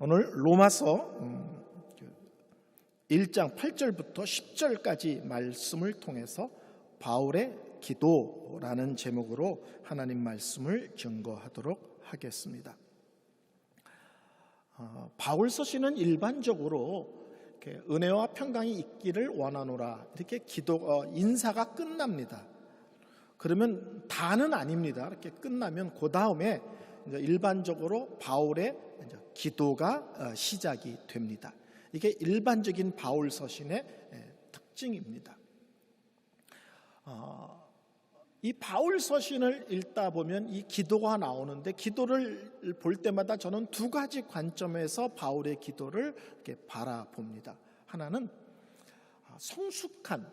오늘 로마서 1장 8절부터 10절까지 말씀을 통해서 바울의 기도라는 제목으로 하나님 말씀을 증거하도록 하겠습니다. 바울 서신은 일반적으로 이렇게 은혜와 평강이 있기를 원하노라 이렇게 인사가 끝납니다. 그러면 다는 아닙니다. 이렇게 끝나면 그 다음에 일반적으로 바울의 기도가 시작이 됩니다. 이게 일반적인 바울 서신의 특징입니다. 이 바울 서신을 읽다 보면 이 기도가 나오는데, 기도를 볼 때마다 저는 두 가지 관점에서 바울의 기도를 이렇게 바라봅니다. 하나는 성숙한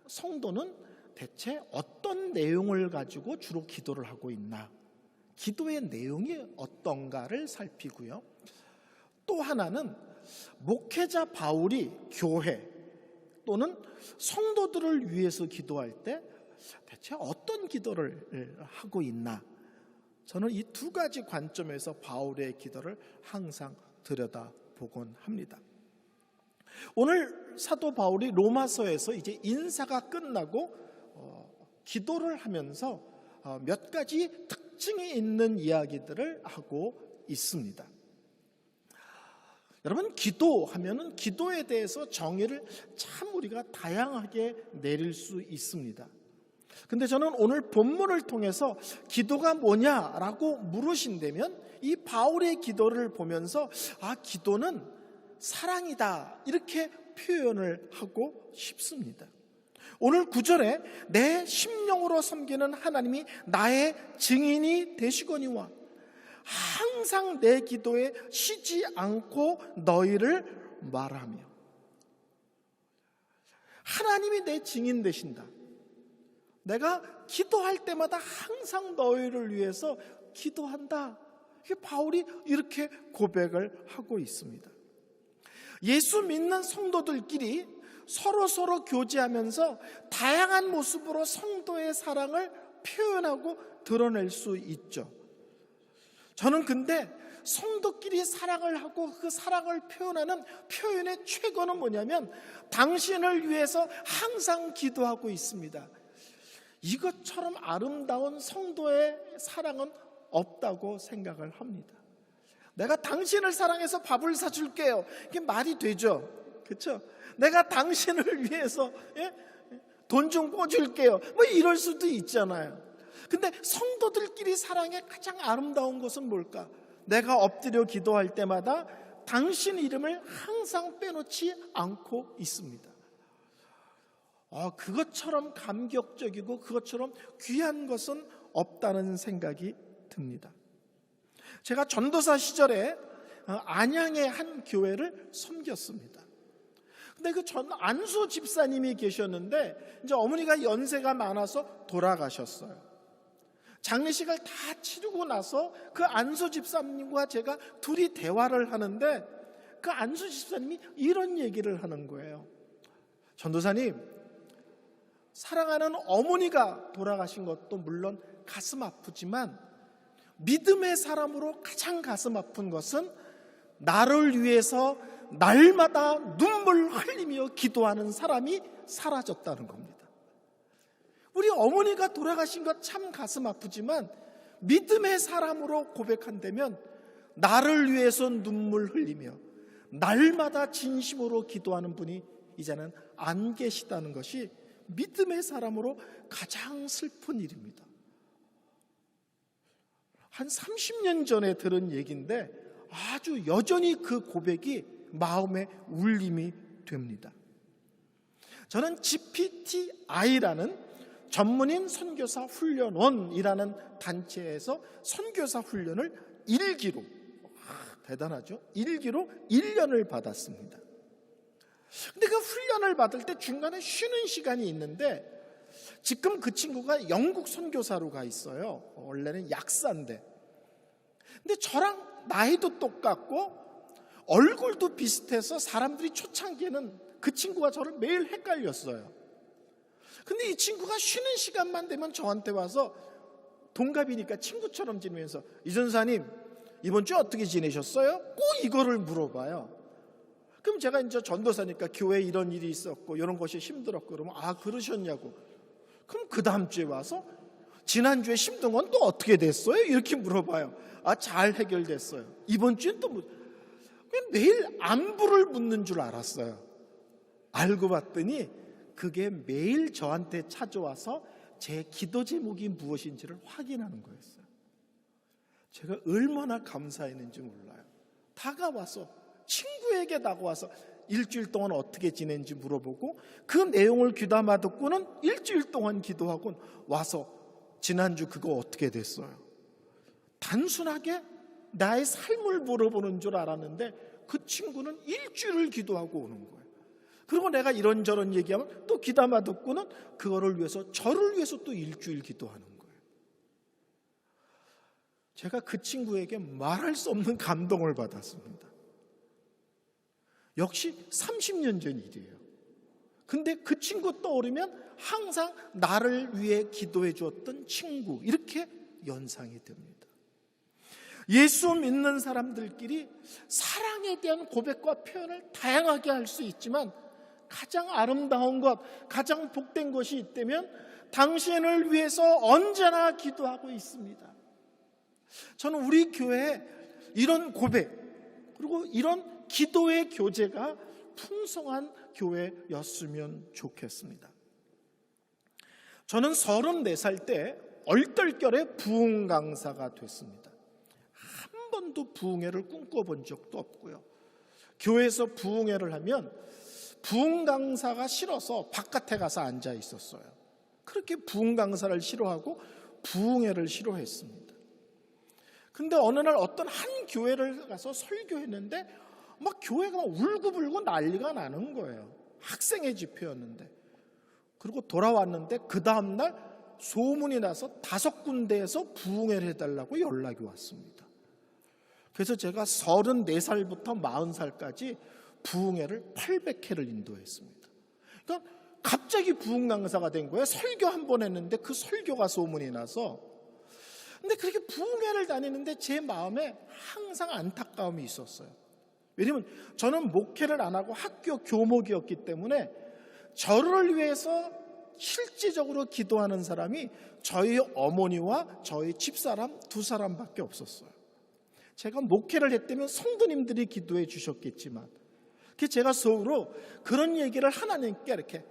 성도는 대체 어떤 내용을 가지고 주로 기도를 하고 있나, 기도의 내용이 어떤가를 살피고요. 또 하나는 목회자 바울이 교회 또는 성도들을 위해서 기도할 때 대체 어떤 기도를 하고 있나, 저는 이 두 가지 관점에서 바울의 기도를 항상 들여다보곤 합니다. 오늘 사도 바울이 로마서에서 이제 인사가 끝나고 기도를 하면서 몇 가지 특징이 있는 이야기들을 하고 있습니다. 여러분, 기도하면은 기도에 대해서 정의를 참 우리가 다양하게 내릴 수 있습니다. 근데 저는 오늘 본문을 통해서 기도가 뭐냐라고 물으신다면 이 바울의 기도를 보면서 기도는 사랑이다 이렇게 표현을 하고 싶습니다. 오늘 9절에 내 심령으로 섬기는 하나님이 나의 증인이 되시거니와 항상 내 기도에 쉬지 않고 너희를 말하며, 하나님이 내 증인 되신다. 내가 기도할 때마다 항상 너희를 위해서 기도한다. 바울이 이렇게 고백을 하고 있습니다. 예수 믿는 성도들끼리 서로 교제하면서 다양한 모습으로 성도의 사랑을 표현하고 드러낼 수 있죠. 저는 근데 성도끼리 사랑을 하고 그 사랑을 표현하는 표현의 최고는 뭐냐면 당신을 위해서 항상 기도하고 있습니다. 이것처럼 아름다운 성도의 사랑은 없다고 생각을 합니다. 내가 당신을 사랑해서 밥을 사줄게요. 이게 말이 되죠? 그렇죠? 내가 당신을 위해서 돈 좀 꿔줄게요. 뭐 이럴 수도 있잖아요. 근데 성도들끼리 사랑의 가장 아름다운 것은 뭘까? 내가 엎드려 기도할 때마다 당신 이름을 항상 빼놓지 않고 있습니다. 그것처럼 감격적이고 그것처럼 귀한 것은 없다는 생각이 듭니다. 제가 전도사 시절에 안양의 한 교회를 섬겼습니다. 근데 그 안수 집사님이 계셨는데 이제 어머니가 연세가 많아서 돌아가셨어요. 장례식을 다 치르고 나서 그 안수 집사님과 제가 둘이 대화를 하는데 그 안수 집사님이 이런 얘기를 하는 거예요. 전도사님, 사랑하는 어머니가 돌아가신 것도 물론 가슴 아프지만 믿음의 사람으로 가장 가슴 아픈 것은 나를 위해서 날마다 눈물 흘리며 기도하는 사람이 사라졌다는 겁니다. 우리 어머니가 돌아가신 것 참 가슴 아프지만 믿음의 사람으로 고백한다면 나를 위해서 눈물 흘리며 날마다 진심으로 기도하는 분이 이제는 안 계시다는 것이 믿음의 사람으로 가장 슬픈 일입니다. 한 30년 전에 들은 얘기인데 아주 여전히 그 고백이 마음에 울림이 됩니다. 저는 GPTI라는 전문인 선교사 훈련원이라는 단체에서 선교사 훈련을 일기로, 대단하죠? 일기로 1년을 받았습니다. 근데 그 훈련을 받을 때 중간에 쉬는 시간이 있는데, 지금 그 친구가 영국 선교사로 가 있어요. 원래는 약사인데. 근데 저랑 나이도 똑같고 얼굴도 비슷해서 사람들이 초창기에는 그 친구가 저를 매일 헷갈렸어요. 근데 이 친구가 쉬는 시간만 되면 저한테 와서, 동갑이니까 친구처럼 지내면서, 이 전사님 이번 주 어떻게 지내셨어요? 꼭 이거를 물어봐요. 그럼 제가 이제 전도사니까 교회에 이런 일이 있었고 이런 것이 힘들었고 그러면, 아 그러셨냐고. 그럼 그 다음 주에 와서, 지난주에 힘든 건 또 어떻게 됐어요? 이렇게 물어봐요. 아, 잘 해결됐어요. 이번 주엔 또 매일 안부를 묻는 줄 알았어요. 알고 봤더니 그게 매일 저한테 찾아와서 제 기도 제목이 무엇인지를 확인하는 거였어요. 제가 얼마나 감사했는지 몰라요. 다가와서, 친구에게 다가와서 일주일 동안 어떻게 지낸지 물어보고, 그 내용을 귀담아 듣고는 일주일 동안 기도하고 와서, 지난주 그거 어떻게 됐어요? 단순하게 나의 삶을 물어보는 줄 알았는데 그 친구는 일주일을 기도하고 오는 거예요. 그리고 내가 이런저런 얘기하면 또 귀담아 듣고는 그거를 위해서, 저를 위해서 또 일주일 기도하는 거예요. 제가 그 친구에게 말할 수 없는 감동을 받았습니다. 역시 30년 전 일이에요. 근데 그 친구 떠오르면 항상 나를 위해 기도해 주었던 친구, 이렇게 연상이 됩니다. 예수 믿는 사람들끼리 사랑에 대한 고백과 표현을 다양하게 할 수 있지만, 가장 아름다운 것, 가장 복된 것이 있다면 당신을 위해서 언제나 기도하고 있습니다. 저는 우리 교회에 이런 고백, 그리고 이런 기도의 교제가 풍성한 교회였으면 좋겠습니다. 저는 34살 때 얼떨결에 부흥 강사가 됐습니다. 한 번도 부흥회를 꿈꿔본 적도 없고요. 교회에서 부흥회를 하면 부흥 강사가 싫어서 바깥에 가서 앉아 있었어요. 그렇게 부흥 강사를 싫어하고 부흥회를 싫어했습니다. 근데 어느 날 어떤 한 교회를 가서 설교했는데 막 교회가 울고불고 난리가 나는 거예요. 학생의 집회였는데. 그리고 돌아왔는데 그 다음날 소문이 나서 5군데에서 부흥회를 해달라고 연락이 왔습니다. 그래서 제가 34살부터 40살까지 부흥회를 800회를 인도했습니다. 그러니까 갑자기 부흥 강사가 된 거예요. 설교 한 번 했는데 그 설교가 소문이 나서. 근데 그렇게 부흥회를 다니는데 제 마음에 항상 안타까움이 있었어요. 왜냐면 저는 목회를 안 하고 학교 교목이었기 때문에 저를 위해서 실질적으로 기도하는 사람이 저희 어머니와 저희 집사람 2사람밖에 없었어요. 제가 목회를 했다면 성도님들이 기도해 주셨겠지만, 그래서 제가 속으로 그런 얘기를 하나님께 이렇게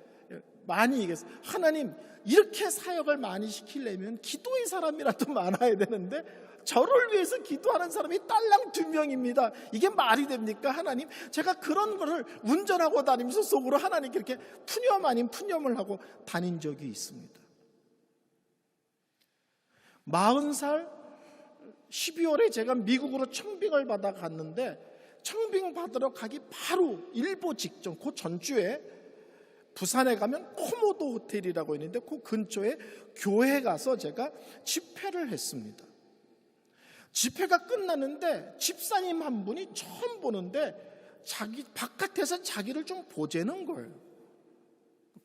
많이 얘기했어요. 하나님, 이렇게 사역을 많이 시키려면 기도의 사람이라도 많아야 되는데 저를 위해서 기도하는 사람이 딸랑 2명입니다. 이게 말이 됩니까? 하나님, 제가 그런 거를 운전하고 다니면서 속으로 하나님께 이렇게 푸념 아닌 푸념을 하고 다닌 적이 있습니다. 40살 12월에 제가 미국으로 청빙을 받아 갔는데, 청빙 받으러 가기 바로 일보 직전, 그 전주에 부산에 가면 코모도 호텔이라고 있는데 그 근처에 교회 가서 제가 집회를 했습니다. 집회가 끝났는데 집사님 한 분이 처음 보는데 자기 바깥에서 자기를 좀 보재는 거예요.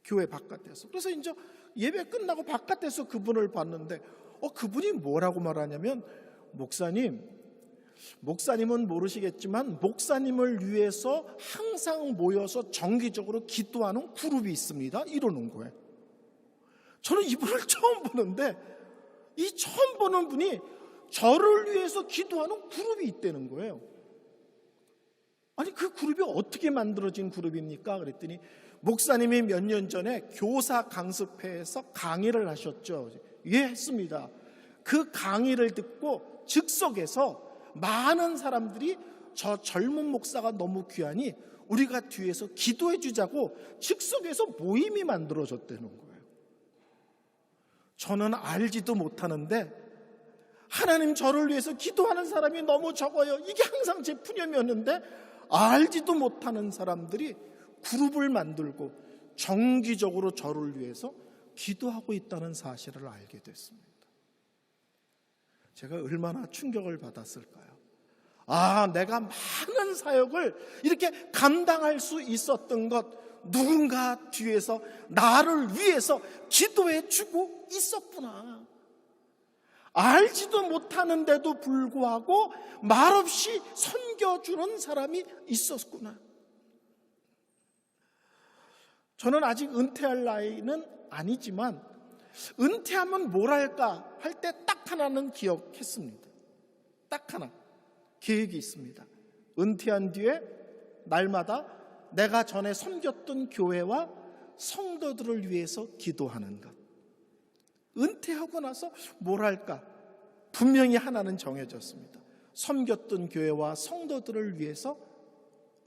교회 바깥에서. 그래서 이제 예배 끝나고 바깥에서 그분을 봤는데 그분이 뭐라고 말하냐면, 목사님은 모르시겠지만 목사님을 위해서 항상 모여서 정기적으로 기도하는 그룹이 있습니다. 이러는 거예요. 저는 이분을 처음 보는데 이 처음 보는 분이 저를 위해서 기도하는 그룹이 있다는 거예요. 아니, 그 그룹이 어떻게 만들어진 그룹입니까? 그랬더니 목사님이 몇 년 전에 교사 강습회에서 강의를 하셨죠. 예, 했습니다. 그 강의를 듣고 즉석에서 많은 사람들이 저 젊은 목사가 너무 귀하니 우리가 뒤에서 기도해 주자고 즉석에서 모임이 만들어졌다는 거예요. 저는 알지도 못하는데 하나님 저를 위해서 기도하는 사람이 너무 적어요. 이게 항상 제 푸념이었는데 알지도 못하는 사람들이 그룹을 만들고 정기적으로 저를 위해서 기도하고 있다는 사실을 알게 됐습니다. 제가 얼마나 충격을 받았을까요? 내가 많은 사역을 이렇게 감당할 수 있었던 것, 누군가 뒤에서 나를 위해서 기도해 주고 있었구나. 알지도 못하는데도 불구하고 말없이 섬겨주는 사람이 있었구나. 저는 아직 은퇴할 나이는 아니지만 은퇴하면 뭘 할까 할 때 딱 하나는 기억했습니다. 딱 하나 계획이 있습니다. 은퇴한 뒤에 날마다 내가 전에 섬겼던 교회와 성도들을 위해서 기도하는 것. 은퇴하고 나서 뭘 할까? 분명히 하나는 정해졌습니다. 섬겼던 교회와 성도들을 위해서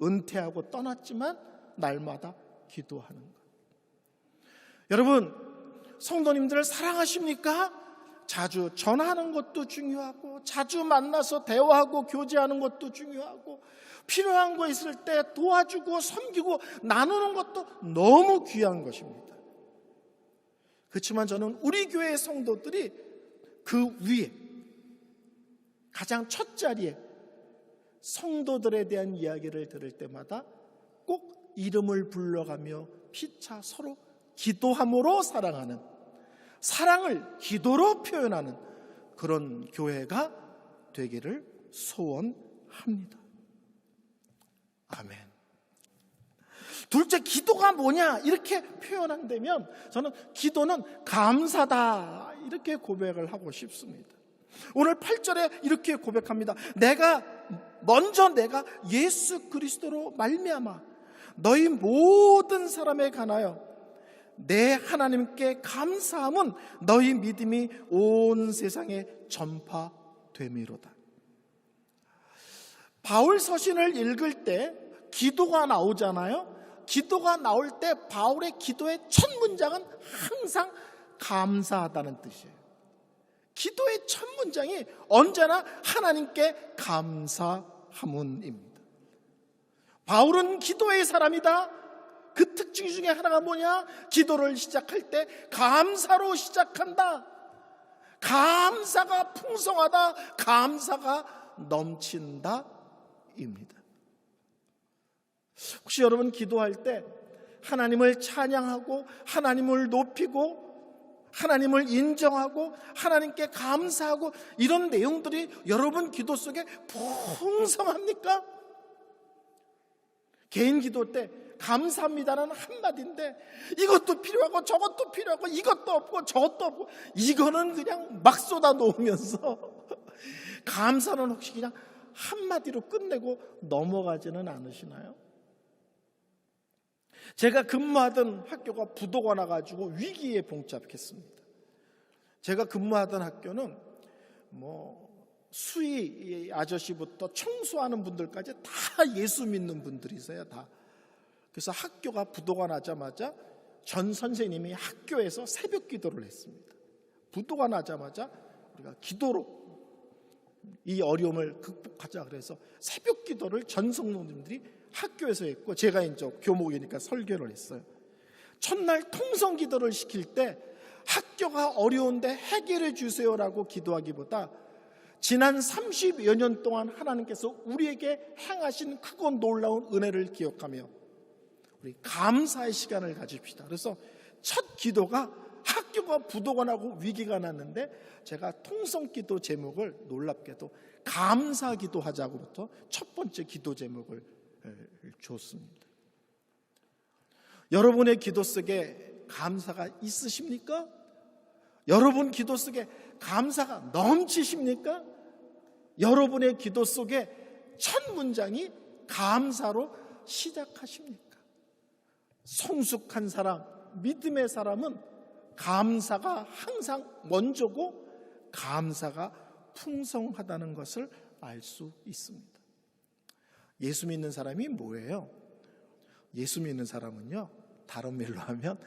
은퇴하고 떠났지만 날마다 기도하는 것. 여러분, 성도님들을 사랑하십니까? 자주 전하는 것도 중요하고 자주 만나서 대화하고 교제하는 것도 중요하고 필요한 거 있을 때 도와주고 섬기고 나누는 것도 너무 귀한 것입니다. 그렇지만 저는 우리 교회 성도들이 그 위에 가장 첫 자리에 성도들에 대한 이야기를 들을 때마다 꼭 이름을 불러가며 피차 서로 기도함으로 사랑하는, 사랑을 기도로 표현하는 그런 교회가 되기를 소원합니다. 아멘. 둘째, 기도가 뭐냐 이렇게 표현한다면 저는 기도는 감사다 이렇게 고백을 하고 싶습니다. 오늘 8절에 이렇게 고백합니다. 내가 예수 그리스도로 말미암아 너희 모든 사람에 관하여 내 하나님께 감사함은 너희 믿음이 온 세상에 전파됨이로다. 바울 서신을 읽을 때 기도가 나오잖아요. 기도가 나올 때 바울의 기도의 첫 문장은 항상 감사하다는 뜻이에요. 기도의 첫 문장이 언제나 하나님께 감사함은입니다. 바울은 기도의 사람이다. 그 특징 중에 하나가 뭐냐? 기도를 시작할 때 감사로 시작한다. 감사가 풍성하다. 감사가 넘친다 입니다. 혹시 여러분 기도할 때 하나님을 찬양하고 하나님을 높이고 하나님을 인정하고 하나님께 감사하고 이런 내용들이 여러분 기도 속에 풍성합니까? 개인 기도 때 감사합니다는 한마디인데 이것도 필요하고 저것도 필요하고 이것도 없고 저것도 없고 이거는 그냥 막 쏟아 놓으면서 감사는 혹시 그냥 한마디로 끝내고 넘어가지는 않으시나요? 제가 근무하던 학교가 부도가 나가지고 위기에 봉착했습니다. 제가 근무하던 학교는 수의 아저씨부터 청소하는 분들까지 다 예수 믿는 분들이세요. 다. 그래서 학교가 부도가 나자마자 전 선생님이 학교에서 새벽 기도를 했습니다. 부도가 나자마자 우리가 기도로 이 어려움을 극복하자 그래서 새벽 기도를 전 성도님들이 학교에서 했고 제가 이제 교목이니까 설교를 했어요. 첫날 통성 기도를 시킬 때 학교가 어려운데 해결해 주세요라고 기도하기보다 지난 30여 년 동안 하나님께서 우리에게 행하신 크고 놀라운 은혜를 기억하며 우리 감사의 시간을 가집시다. 그래서 첫 기도가 학교가 부도가 나고 위기가 났는데 제가 통성기도 제목을 놀랍게도 감사기도 하자고부터 첫 번째 기도 제목을 줬습니다. 여러분의 기도 속에 감사가 있으십니까? 여러분 기도 속에 감사가 넘치십니까? 여러분의 기도 속에 첫 문장이 감사로 시작하십니까? 성숙한 사람, 믿음의 사람은 감사가 항상 먼저고 감사가 풍성하다는 것을 알 수 있습니다. 예수 믿는 사람이 뭐예요? 예수 믿는 사람은요, 다른 말로 하면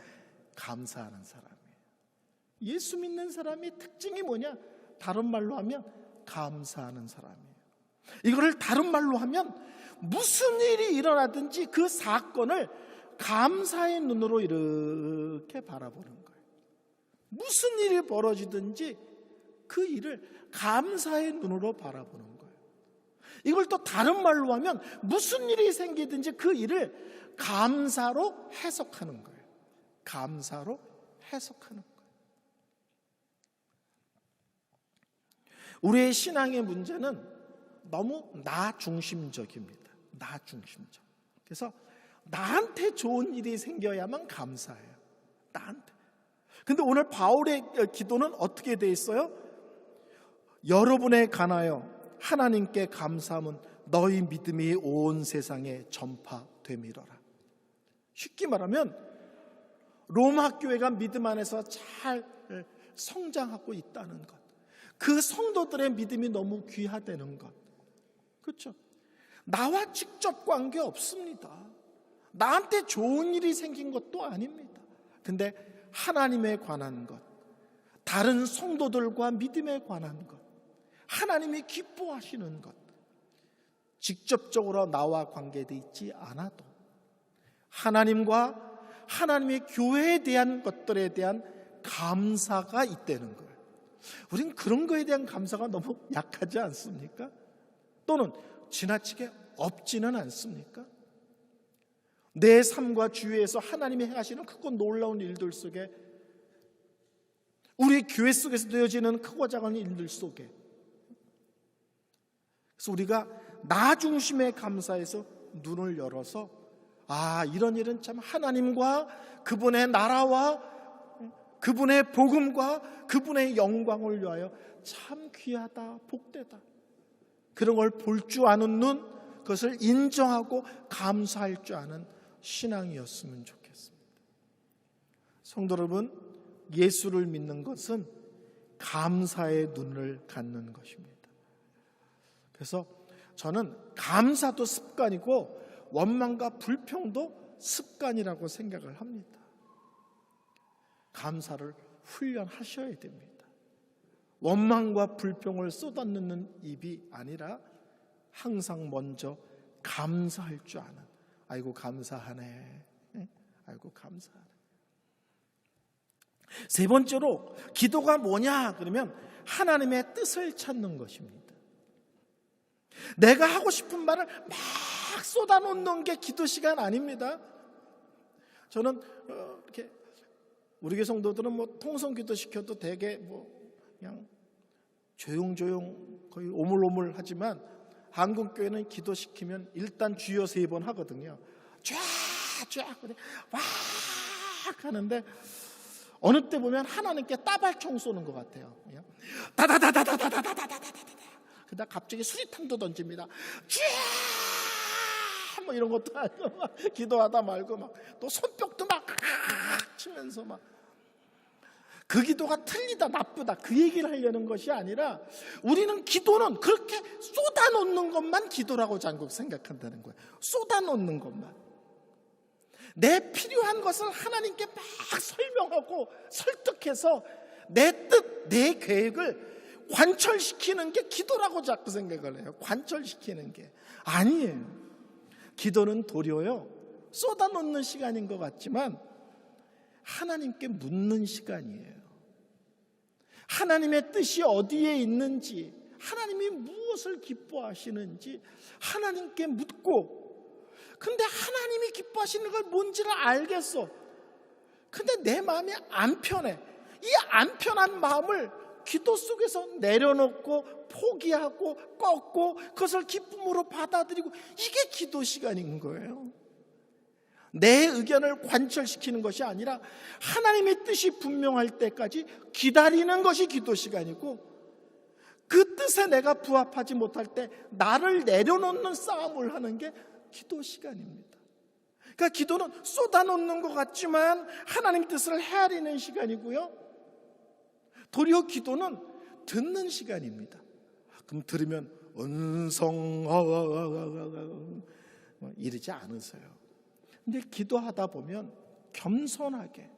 감사하는 사람이에요. 예수 믿는 사람의 특징이 뭐냐? 다른 말로 하면 감사하는 사람이에요. 이거를 다른 말로 하면 무슨 일이 일어나든지 그 사건을 감사의 눈으로 이렇게 바라보는 거예요. 무슨 일이 벌어지든지 그 일을 감사의 눈으로 바라보는 거예요. 이걸 또 다른 말로 하면 무슨 일이 생기든지 그 일을 감사로 해석하는 거예요. 감사로 해석하는 거예요. 우리의 신앙의 문제는 너무 나 중심적입니다. 나 중심적. 그래서 나한테 좋은 일이 생겨야만 감사해요. 나한테. 근데 오늘 바울의 기도는 어떻게 돼 있어요? 여러분에 관하여 하나님께 감사함은 너희 믿음이 온 세상에 전파됨이로라. 쉽게 말하면 로마 교회가 믿음 안에서 잘 성장하고 있다는 것, 그 성도들의 믿음이 너무 귀하다는 것, 그렇죠? 나와 직접 관계 없습니다. 나한테 좋은 일이 생긴 것도 아닙니다. 근데 하나님에 관한 것, 다른 성도들과 믿음에 관한 것, 하나님이 기뻐하시는 것, 직접적으로 나와 관계되어 있지 않아도 하나님과 하나님의 교회에 대한 것들에 대한 감사가 있다는 거예요. 우린 그런 거에 대한 감사가 너무 약하지 않습니까? 또는 지나치게 없지는 않습니까? 내 삶과 주위에서 하나님이 행하시는 크고 놀라운 일들 속에, 우리 교회 속에서 되어지는 크고 작은 일들 속에, 그래서 우리가 나 중심의 감사에서 눈을 열어서 이런 일은 참 하나님과 그분의 나라와 그분의 복음과 그분의 영광을 위하여 참 귀하다, 복되다, 그런 걸 볼 줄 아는 눈, 그것을 인정하고 감사할 줄 아는 신앙이었으면 좋겠습니다. 성도 여러분, 예수를 믿는 것은 감사의 눈을 갖는 것입니다. 그래서 저는 감사도 습관이고 원망과 불평도 습관이라고 생각을 합니다. 감사를 훈련하셔야 됩니다. 원망과 불평을 쏟아내는 입이 아니라 항상 먼저 감사할 줄 아는, 아이고 감사하네, 아이고 감사하네. 세 번째로 기도가 뭐냐 그러면 하나님의 뜻을 찾는 것입니다. 내가 하고 싶은 말을 막 쏟아놓는 게 기도 시간 아닙니다. 저는 이렇게 우리 교회 성도들은 뭐 통성 기도 시켜도 되게 그냥 조용조용 거의 오물오물 하지만 한국 교회는 기도 시키면 일단 주여 3번 하거든요. 쫙쫙 와 하는데 어느 때 보면 하나님께 따발총 쏘는 것 같아요. 다다다다다다다다다다다. 그러다 갑자기 수리탄도 던집니다. 쫙 뭐 이런 것도 아니고 막 기도하다 말고 막 또 손뼉도 막 치면서 막 그 기도가 틀리다 나쁘다 그 얘기를 하려는 것이 아니라 우리는 기도는 그렇게 쏟아놓는 것만 기도라고 자꾸 생각한다는 거예요. 쏟아놓는 것만. 내 필요한 것을 하나님께 막 설명하고 설득해서 내 뜻, 내 계획을 관철시키는 게 기도라고 자꾸 생각을 해요. 관철시키는 게 아니에요. 기도는 도리어요 쏟아놓는 시간인 것 같지만 하나님께 묻는 시간이에요. 하나님의 뜻이 어디에 있는지, 하나님이 무엇을 기뻐하시는지 하나님께 묻고, 근데 하나님이 기뻐하시는 걸 뭔지를 알겠어. 근데 내 마음이 안 편해. 이 안 편한 마음을 기도 속에서 내려놓고 포기하고 꺾고 그것을 기쁨으로 받아들이고, 이게 기도 시간인 거예요. 내 의견을 관철시키는 것이 아니라 하나님의 뜻이 분명할 때까지 기다리는 것이 기도 시간이고, 그 뜻에 내가 부합하지 못할 때 나를 내려놓는 싸움을 하는 게 기도 시간입니다. 그러니까 기도는 쏟아놓는 것 같지만 하나님 뜻을 헤아리는 시간이고요, 도리어 기도는 듣는 시간입니다. 그럼 들으면 은성 이러지 않으세요. 근데 기도하다 보면 겸손하게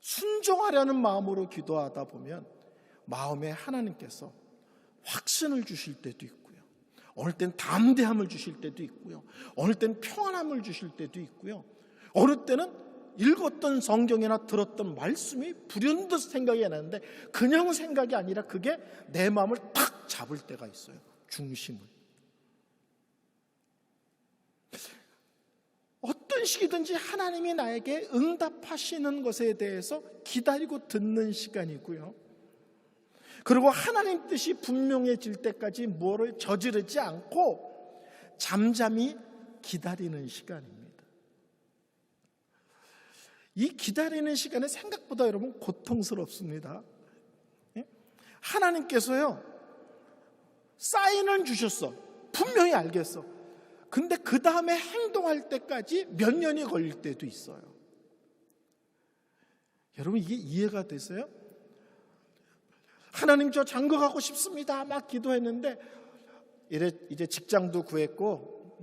순종하려는 마음으로 기도하다 보면 마음에 하나님께서 확신을 주실 때도 있고요, 어느 땐 담대함을 주실 때도 있고요, 어느 땐 평안함을 주실 때도 있고요, 어느 때는 읽었던 성경이나 들었던 말씀이 불현듯 생각이 나는데 그냥 생각이 아니라 그게 내 마음을 탁 잡을 때가 있어요. 중심을. 어떤 식이든지 하나님이 나에게 응답하시는 것에 대해서 기다리고 듣는 시간이고요, 그리고 하나님 뜻이 분명해질 때까지 뭐를 저지르지 않고 잠잠히 기다리는 시간입니다. 이 기다리는 시간은 생각보다 여러분 고통스럽습니다. 하나님께서요 사인을 주셨어. 분명히 알겠어. 근데 그 다음에 행동할 때까지 몇 년이 걸릴 때도 있어요. 여러분 이게 이해가 되세요? 하나님 저 장가 가고 싶습니다 막 기도했는데 이제 직장도 구했고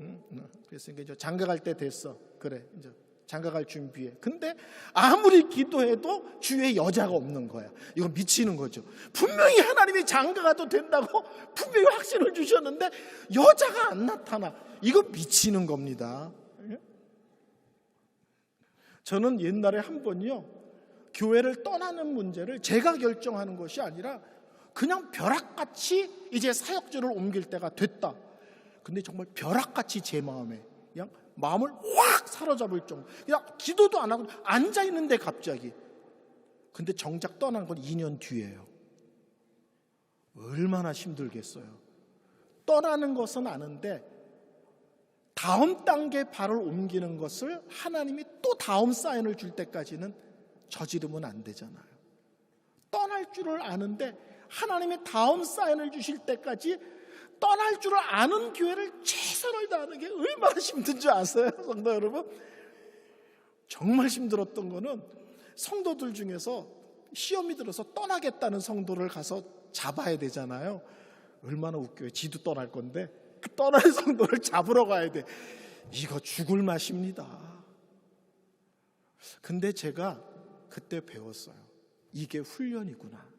그랬으니까 이제 장가 갈 때 됐어. 그래 이제 장가갈 준비해. 근데 아무리 기도해도 주위에 여자가 없는 거야. 이거 미치는 거죠. 분명히 하나님이 장가가도 된다고 분명히 확신을 주셨는데 여자가 안 나타나. 이거 미치는 겁니다. 저는 옛날에 한 번요, 교회를 떠나는 문제를 제가 결정하는 것이 아니라 그냥 벼락같이 이제 사역지를 옮길 때가 됐다. 근데 정말 벼락같이 제 마음에 그냥 마음을 확 사로잡을 정도. 그냥 기도도 안 하고 앉아 있는데 갑자기. 근데 정작 떠난 건 2년 뒤예요. 얼마나 힘들겠어요. 떠나는 것은 아는데 다음 단계 발을 옮기는 것을 하나님이 또 다음 사인을 줄 때까지는 저지르면 안 되잖아요. 떠날 줄을 아는데 하나님이 다음 사인을 주실 때까지 떠날 줄을 아는 교회를 최선을 다하는 게 얼마나 힘든 줄 아세요, 성도 여러분? 정말 힘들었던 거는 성도들 중에서 시험이 들어서 떠나겠다는 성도를 가서 잡아야 되잖아요. 얼마나 웃겨요. 지도 떠날 건데 그 떠날 성도를 잡으러 가야 돼. 이거 죽을 맛입니다. 근데 제가 그때 배웠어요. 이게 훈련이구나.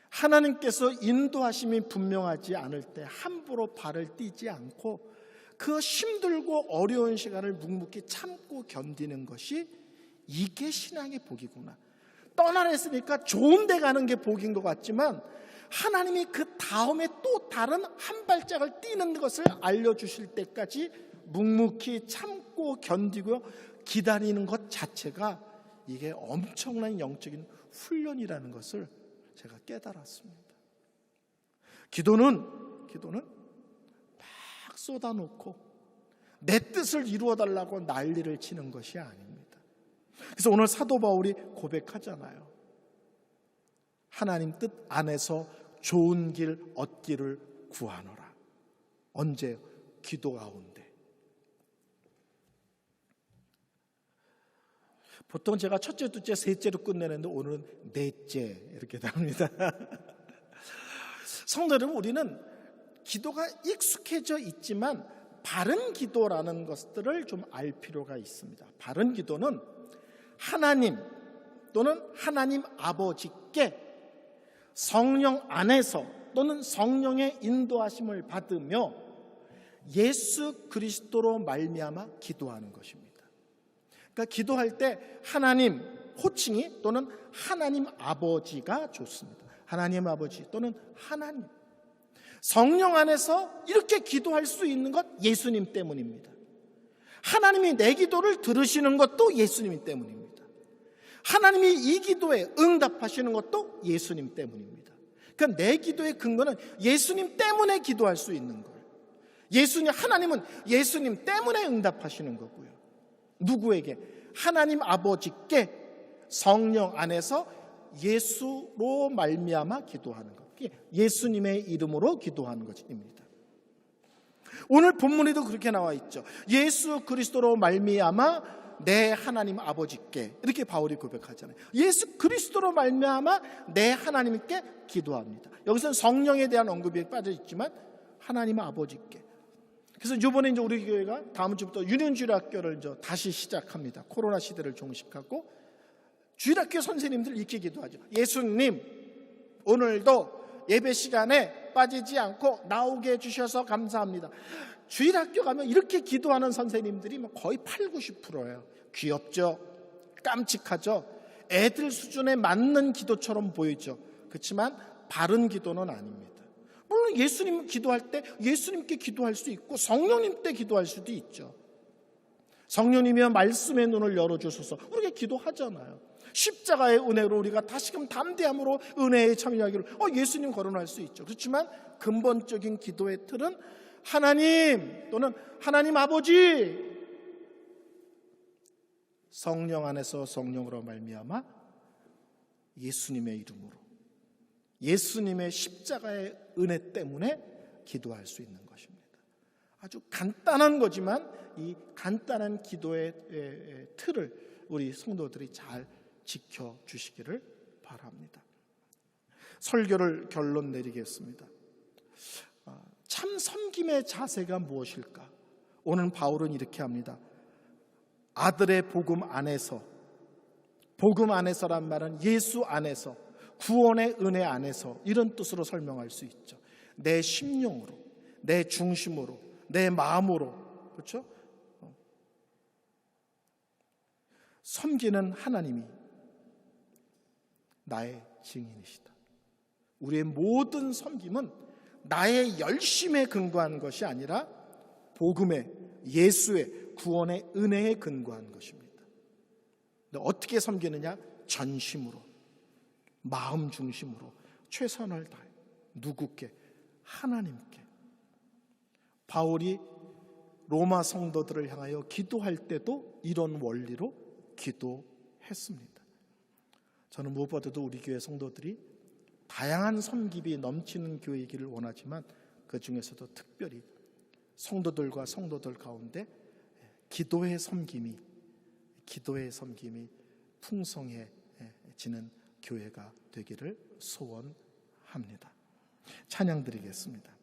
하나님께서 인도하심이 분명하지 않을 때 함부로 발을 떼지 않고 그 힘들고 어려운 시간을 묵묵히 참고 견디는 것이 이게 신앙의 복이구나. 떠나랬으니까 좋은 데 가는 게 복인 것 같지만 하나님이 그 다음에 또 다른 한 발짝을 뛰는 것을 알려주실 때까지 묵묵히 참고 견디고 기다리는 것 자체가 이게 엄청난 영적인 훈련이라는 것을 제가 깨달았습니다. 기도는 막 쏟아놓고 내 뜻을 이루어달라고 난리를 치는 것이 아닙니다. 그래서 오늘 사도 바울이 고백하잖아요. 하나님 뜻 안에서 좋은 길 얻기를 구하노라. 언제? 기도 가운데. 보통 제가 첫째, 둘째, 셋째로 끝내는데 오늘은 넷째 이렇게 나옵니다. 성도 여러분, 우리는 기도가 익숙해져 있지만 바른 기도라는 것들을 좀 알 필요가 있습니다. 바른 기도는 하나님 또는 하나님 아버지께 성령 안에서 또는 성령의 인도하심을 받으며 예수 그리스도로 말미암아 기도하는 것입니다. 그러니까 기도할 때 하나님 호칭이 또는 하나님 아버지가 좋습니다. 하나님 아버지 또는 하나님. 성령 안에서 이렇게 기도할 수 있는 것 예수님 때문입니다. 하나님이 내 기도를 들으시는 것도 예수님 때문입니다. 하나님이 이 기도에 응답하시는 것도 예수님 때문입니다. 그러니까 내 기도의 근거는 예수님 때문에 기도할 수 있는 거예요. 하나님은 예수님 때문에 응답하시는 거고요. 누구에게? 하나님 아버지께 성령 안에서 예수로 말미암아 기도하는 것. 예수님의 이름으로 기도하는 것입니다. 오늘 본문에도 그렇게 나와 있죠. 예수 그리스도로 말미암아 내 하나님 아버지께, 이렇게 바울이 고백하잖아요. 예수 그리스도로 말미암아 내 하나님께 기도합니다. 여기서는 성령에 대한 언급이 빠져 있지만 하나님 아버지께. 그래서 이번에 이제 우리 교회가 다음 주부터 유년주일학교를 이제 다시 시작합니다. 코로나 시대를 종식하고 주일학교 선생님들 이렇게 기도하죠. 예수님, 오늘도 예배 시간에 빠지지 않고 나오게 해주셔서 감사합니다. 주일학교 가면 이렇게 기도하는 선생님들이 거의 80-90%예요. 귀엽죠? 깜찍하죠? 애들 수준에 맞는 기도처럼 보이죠. 그렇지만 바른 기도는 아닙니다. 물론 예수님 기도할 때 예수님께 기도할 수 있고 성령님 때 기도할 수도 있죠. 성령님이여 말씀의 눈을 열어주셔서 우리가 기도하잖아요. 십자가의 은혜로 우리가 다시금 담대함으로 은혜에 참여하기를 예수님 거론할 수 있죠. 그렇지만 근본적인 기도의 틀은 하나님 또는 하나님 아버지, 성령 안에서 성령으로 말미암아 예수님의 이름으로, 예수님의 십자가의 은혜 때문에 기도할 수 있는 것입니다. 아주 간단한 거지만 이 간단한 기도의 틀을 우리 성도들이 잘 지켜주시기를 바랍니다. 설교를 결론 내리겠습니다. 참 섬김의 자세가 무엇일까? 오늘 바울은 이렇게 합니다. 아들의 복음 안에서, 복음 안에서란 말은 예수 안에서, 구원의 은혜 안에서, 이런 뜻으로 설명할 수 있죠. 내 심령으로, 내 중심으로, 내 마음으로, 그렇죠? 섬기는 하나님이 나의 증인이시다. 우리의 모든 섬김은 나의 열심에 근거한 것이 아니라 복음의, 예수의 구원의 은혜에 근거한 것입니다. 어떻게 섬기느냐? 전심으로, 마음 중심으로 최선을 다해. 누구께? 하나님께. 바울이 로마 성도들을 향하여 기도할 때도 이런 원리로 기도했습니다. 저는 무엇보다도 우리 교회 성도들이 다양한 섬김이 넘치는 교회이기를 원하지만 그 중에서도 특별히 성도들과 성도들 가운데 기도의 섬김이 풍성해지는 교회가 되기를 소원합니다. 찬양 드리겠습니다.